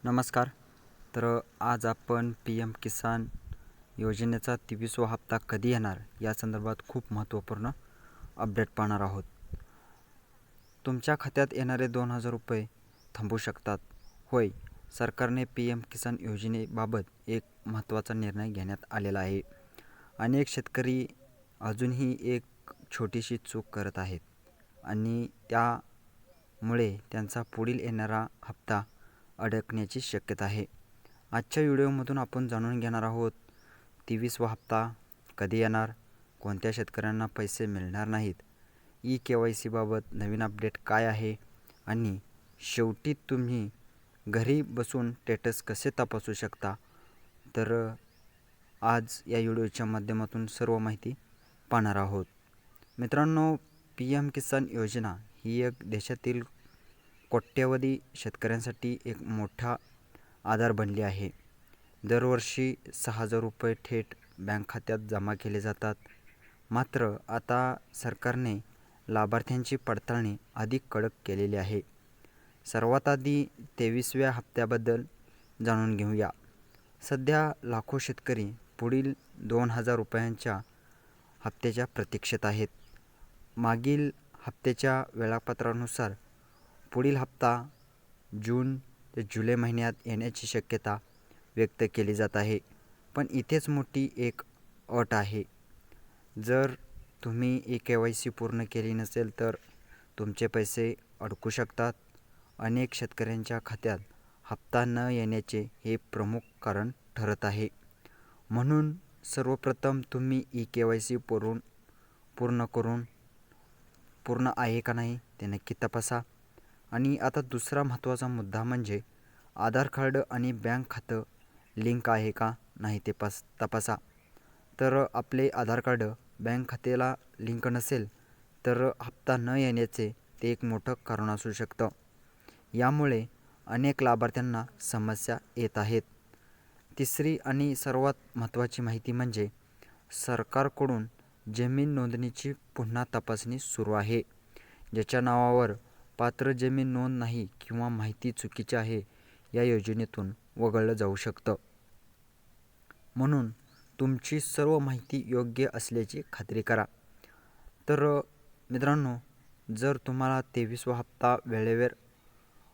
नमस्कार. तर आज आपण पी एम किसान योजनेचा 23वा हप्ता कधी येणार या संदर्भात खूप महत्त्वपूर्ण अपडेट पाहणार आहोत. तुमच्या खात्यात येणारे 2,000 रुपये थांबू शकतात. होय, सरकारने पी एम किसान योजनेबाबत एक महत्त्वाचा निर्णय घेण्यात आलेला आहे. अनेक शेतकरी अजूनही एक छोटीशी चूक करत आहेत आणि त्यामुळे त्यांचा पुढील येणारा हप्ता अडकण्याची शक्यता आहे. आजच्या व्हिडिओमधून आपण जाणून घेणार आहोत 23वा हप्ता कधी येणार, कोणत्या शेतकऱ्यांना पैसे मिळणार नाहीत, KYC बाबत नवीन अपडेट काय आहे आणि शेवटी तुम्ही घरी बसून स्टेटस कसे तपासू शकता. तर आज या व्हिडिओच्या माध्यमातून सर्व माहिती पाहणार आहोत. मित्रांनो, PM किसान योजना ही एक देशातील कोट्यवधी शेतकऱ्यांसाठी एक मोठा आधार बनली आहे. दरवर्षी 6,000 रुपये थेट बँक खात्यात जमा केले जातात. मात्र आता सरकारने लाभार्थ्यांची पडताळणी अधिक कडक केलेली आहे. सर्वात आधी 23व्या हप्त्याबद्दल जाणून घेऊया. सध्या लाखो शेतकरी पुढील 2,000 रुपयांच्या हप्त्याच्या प्रतीक्षेत आहेत. मागील हप्त्याच्या वेळापत्रकानुसार पुढील हप्ता जून ते जुलै महिन्यात येण्याची शक्यता व्यक्त केली जात आहे. पण इथेच मोठी एक अट आहे. जर तुम्ही KYC पूर्ण केली नसेल तर तुमचे पैसे अडकू शकतात. अनेक शेतकऱ्यांच्या खात्यात हप्ता न येण्याचे हे प्रमुख कारण ठरत आहे. म्हणून सर्वप्रथम तुम्ही KYC पूर्ण आहे का नाही ते नक्की तपासा. आणि आता दुसरा महत्त्वाचा मुद्दा म्हणजे आधार कार्ड आणि बँक खातं लिंक आहे का नाही ते तपासा. तर आपले आधार कार्ड बँक खात्याला लिंक नसेल तर हप्ता न येण्याचे ते एक मोठं कारण असू शकतं. यामुळे अनेक लाभार्थ्यांना समस्या येत आहेत. तिसरी आणि सर्वात महत्त्वाची माहिती म्हणजे सरकारकडून जमीन नोंदणीची पुन्हा तपासणी सुरू आहे. ज्याच्या नावावर पात्र जमीन नोंद नाही किंवा माहिती चुकीची आहे या योजनेतून वगळलं जाऊ शकतं. म्हणून तुमची सर्व माहिती योग्य असल्याची खात्री करा. तर मित्रांनो, जर तुम्हाला 23वा हप्ता वेळेवर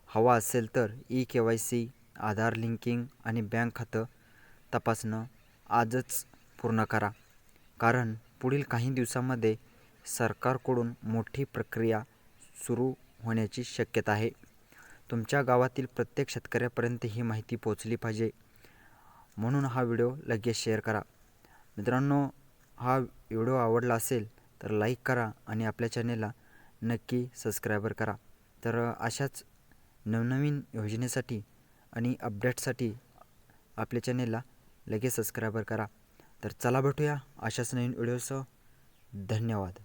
हवा असेल तर KYC, आधार लिंकिंग आणि बँक खातं तपासणं आजच पूर्ण करा. कारण पुढील काही दिवसांमध्ये सरकारकडून मोठी प्रक्रिया सुरू होण्याची शक्यता आहे. तुमच्या गावातील प्रत्येक शेतकऱ्यापर्यंत ही माहिती पोहोचली पाहिजे. म्हणून हा व्हिडिओ लगेच शेअर करा. मित्रांनो, हा व्हिडिओ आवडला असेल तर लाईक करा आणि आपल्या चॅनेलला नक्की सबस्क्राईबर करा. तर अशाच नवनवीन योजनेसाठी आणि अपडेटसाठी आपल्या चॅनेलला लगेच सबस्क्राईबर करा. तर चला भेटूया अशाच नवीन व्हिडिओसह. धन्यवाद.